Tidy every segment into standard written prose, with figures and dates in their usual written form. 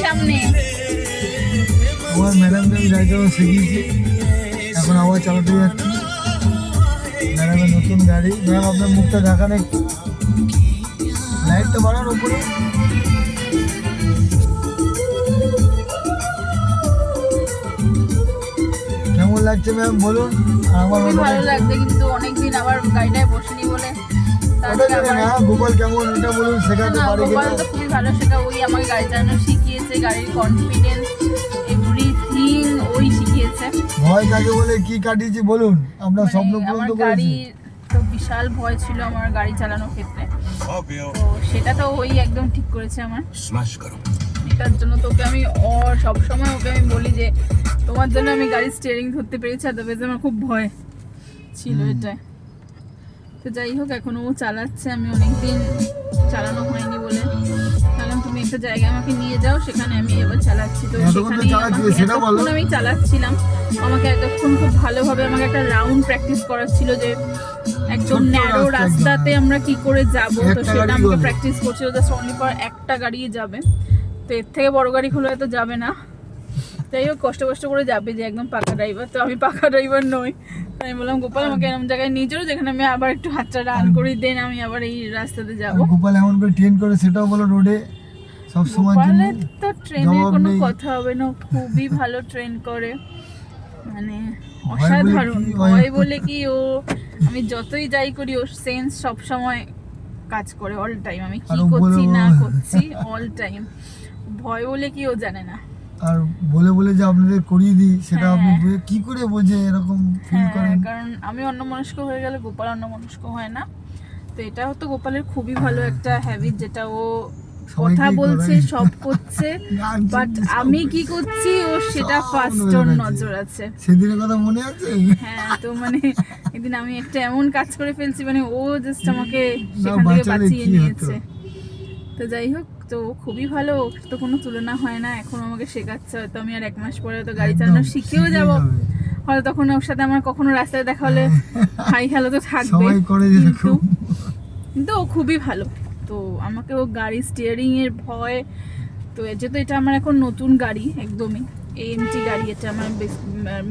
সামনে। আমার ম্যাডামকে আমি গাড়ি চালানো শিখিয়েছি, এখন আবার চালাতে যাচ্ছি। ম্যাডামের নতুন গাড়ি। ম্যাম আপনার মুখটা ঢাকা নেই, লাইটটা বাড়ান উপরে। কেমন লাগছে ম্যাম বলুন? আমার খুবই ভালো লাগছে, কিন্তু অনেকদিন আবার গাড়িটায় বসিনি বলে। ওটা জানি না গোপাল কেমন, এটা বলুন, শেখাতে পারে গোপাল কিনা। তো খুবই ভালো শেখা, ওই আমাকে গাড়ি চালানো শিখিয়েছে, গাড়ির কনফিডেন্স এভরিথিং ওই শিখিয়েছে। ভয় কাকে বলে, কি কাটিয়েছি বলুন, আপনার স্বপ্ন পূরণ আমার তো গাড়ি করেছি। তো বিশাল ভয় ছিল আমার গাড়ি চালানোর ক্ষেত্রে, তো সেটা তো ওই একদম ঠিক করেছে আমার। এটার জন্য তোকে আমি সব সময় ওকে আমি বলি যে তোমার জন্য আমি গাড়ির স্টিয়ারিং ধরতে পেরেছি, আদারওয়াইজ আমার খুব ভয় ছিল এটা। তো যাই হোক, এখন ও চালাচ্ছে, আমি অনেকদিন চালানো হয়নি বলে ভাবলাম তুমি একটা জায়গায় আমাকে নিয়ে যাও, সেখানে আমি এবার চালাচ্ছি। তো সেখানে আমি চালাচ্ছিলাম, আমাকে এতক্ষণ খুব ভালোভাবে আমাকে একটা রাউন্ড প্র্যাকটিস করার ছিল, যে একদম ন্যারো রাস্তাতে আমরা কি করে যাব, তো সেটা আমাকে প্র্যাকটিস করছিল। জাস্ট অনলি ফর একটা গাড়ি যাবে, তো এর থেকে বড় গাড়ি খুলে হয়তো যাবে না। যাই হোক, কষ্ট করে যাবে, যে একদম পাকা ড্রাইভার, তো আমি পাকা ড্রাইভার নই। আমি বললাম গোপাল আমাকে এরকম জায়গায় নিয়ে চলো যেখানে আমি আবার একটু হাতটা রান করি, দেন আমি আবার এই রাস্তাতে যাবো। গোপাল এমন করে ট্রেন করে, সেটাও বলো রোডে সব সময়। গোপালের তো ট্রেনের কোনো কথা হবে না, খুবই ভালো ট্রেন করে, মানে অসাধারণ। ভয় বলে কি, ও আমি যতই যাই করি ওর সেন্স সব সময় কাজ করে, অল টাইম আমি কি করছি না করছি অল টাইম। ভয় বলে কি ও জানে না। আর বলে যে আপনাদের করিয়ে দিই, সেটা আপনি কি করে বোঝে এরকম ফিল করেন? কারণ আমি অন্যমনস্ক হয়ে গেলে গোপাল অন্যমনস্ক হয় না, তো এটা হতো গোপালের খুবই ভালো একটা হ্যাবিট, যেটা ও কথা বলছে সব করছে, বাট আমি কি করছি ও সেটা ফার্স্ট ওর নজর আছে। সেদিনের কথা মনে আছে? হ্যাঁ, তো মানে একদিন আমি একটা এমন কাজ করে ফেলছি, মানে ও জাস্ট আমাকে সেখান থেকে বাঁচিয়ে নিয়েছে। তো যাই হোক, তো খুবই ভালো, তো কোনো তুলনা হয় না। এখন আমাকে শেখাচ্ছে, হয়তো আমি আর 1 মাস পরে হয়তো গাড়ি চালানো শিখেও যাব, হয়তো তখন ওর সাথে আমার কখনো রাস্তায় দেখা হলে হাই হ্যালো তো থাকবে, কিন্তু ও খুবই ভালো। তো আমাকে ও গাড়ি স্টিয়ারিং এর ভয়, তো যেহেতু এটা আমার এখন নতুন গাড়ি, একদমই এএমটি গাড়ি, এটা আমার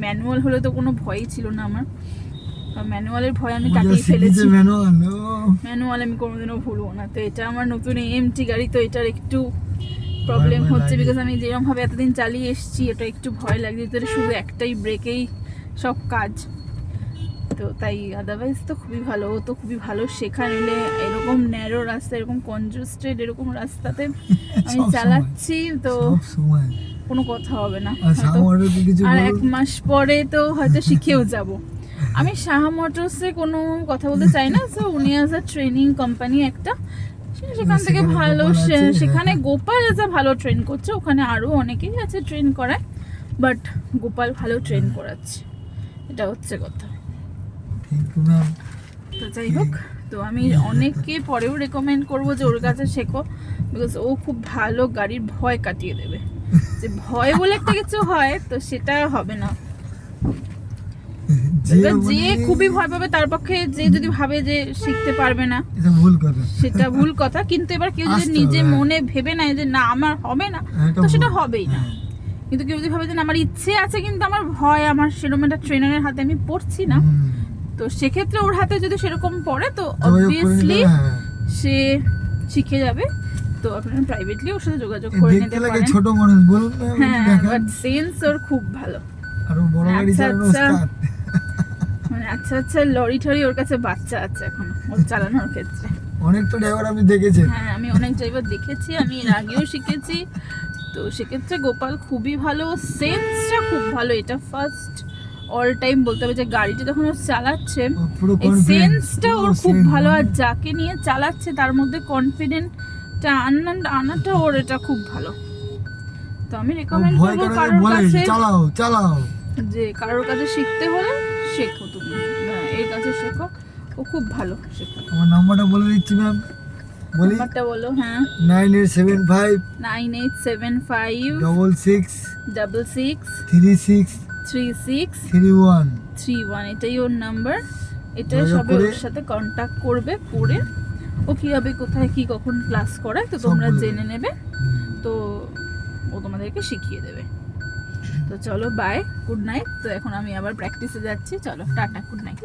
ম্যানুয়াল হলে তো কোনো ভয়ই ছিল না আমার, ম্যানুয়ালের ভয় আমি কাটিয়ে ফেলেছি। ম্যানুয়াল আমি কোনোদিনও ভুলবো না। তো এটা আমার নতুন এএমটি গাড়ি, তো এটার একটু প্রবলেম হচ্ছে, বিকজ আমি যেরকম ভাবে এতদিন চালিয়ে এসেছি, এটা একটু ভয় লাগছে, যেটা শুধু একটাই ব্রেকেই সব কাজ। তো তাই আদারওয়াইজ তো খুবই ভালো, ও তো খুবই ভালো শেখা নিলে। এরকম ন্যারো রাস্তা, এরকম কনজেস্টেড এরকম রাস্তাতে আমি চালাচ্ছি, তো কোনো কথা হবে না। আর 1 মাস পরে তো হয়তো শিখেও যাব। আমি সাহা মোটরসে কোনো কথা বলতে চাই না, সো উনি অ্যাজ আ ট্রেনিং কোম্পানি একটা, সেখান থেকে ভালো, সেখানে গোপাল এজ আ ভালো ট্রেন করছে, ওখানে আরও অনেকেই আছে ট্রেন করায়, বাট গোপাল ভালো ট্রেন করাচ্ছে, এটা হচ্ছে কথা। তো যাই হোক, তো আমি অনেককে পরেও রেকমেন্ড করবো যে ওর কাছে শেখো, বিকজ ও খুব ভালো গাড়ির ভয় কাটিয়ে দেবে। যে ভয় বলে একটা কিছু হয়, তো সেটা হবে না। যে খুবই ভয় পাবে, তার পক্ষে যে যদি ভাবে যে শিখতে পারবে না, সেটা ভুল কথা। কিন্তু এবার কেউ যদি নিজে মনে ভেবে নেয় যে না আমার হবে না, তো সেটা হবেই না। কিন্তু কেউ যদি ভাবে যে আমার ইচ্ছে আছে কিন্তু আমার ভয়, আমার সেরকম একটা ট্রেনারের হাতে আমি পড়ছি না, তো সেক্ষেত্রে ওর হাতে যদি সেরকম পড়ে, তো অবভিয়াসলি সে শিখে যাবে। তো আপনারা প্রাইভেটলি ওর সাথে যোগাযোগ করে নিতে পারেন। ছোট মানুষ বলুন, হ্যাঁ, বাট সেন্স ওর খুব ভালো। আর বড় গাড়ি চালানো স্টার্ট, মানে আচ্ছা লরি টরি ওর কাছে বাচ্চা আছে এখন ওর চালানোর ক্ষেত্রে। অনেক তো ড্রাইভার আমি দেখেছি। হ্যাঁ, আমি অনেক ড্রাইভার দেখেছি, আমি এর আগেও শিখেছি। তো সেক্ষেত্রে গোপাল খুবই ভালো, সেন্সটা খুব ভালো। এটা ফার্স্ট অল টাইম বলতে হবে যে গাড়িটা যখন ও চালাচ্ছে, এই সেন্সটা ওর খুব ভালো, আর যাকে নিয়ে চালাচ্ছে তার মধ্যে কনফিডেন্টটা আনাটা ওর এটা খুব ভালো। তো আমি রেকমেন্ড করবো কারোর কাছে, যে কারোর কাছে শিখতে হলে শেখো, তুমি এর কাছে শেখো, ও খুব ভালো শেখো। আমার নাম্বারটা বলে দিচ্ছি ম্যাম, বলি নাম্বারটা বলো। হ্যাঁ, 9875 66 36 31 31, এটাই ওর নাম্বার। এটা সবাই ওর সাথে কন্ট্যাক্ট করবে, করে ও কীভাবে কোথায় কি কখন ক্লাস করায় তো তোমরা জেনে নেবে। তো ও ও তোমাদেরকে শিখিয়ে দেবে। তো চলো বাই, গুড নাইট। তো এখন আমি আবার প্র্যাকটিসে যাচ্ছি, চলো টাটা, গুড নাইট।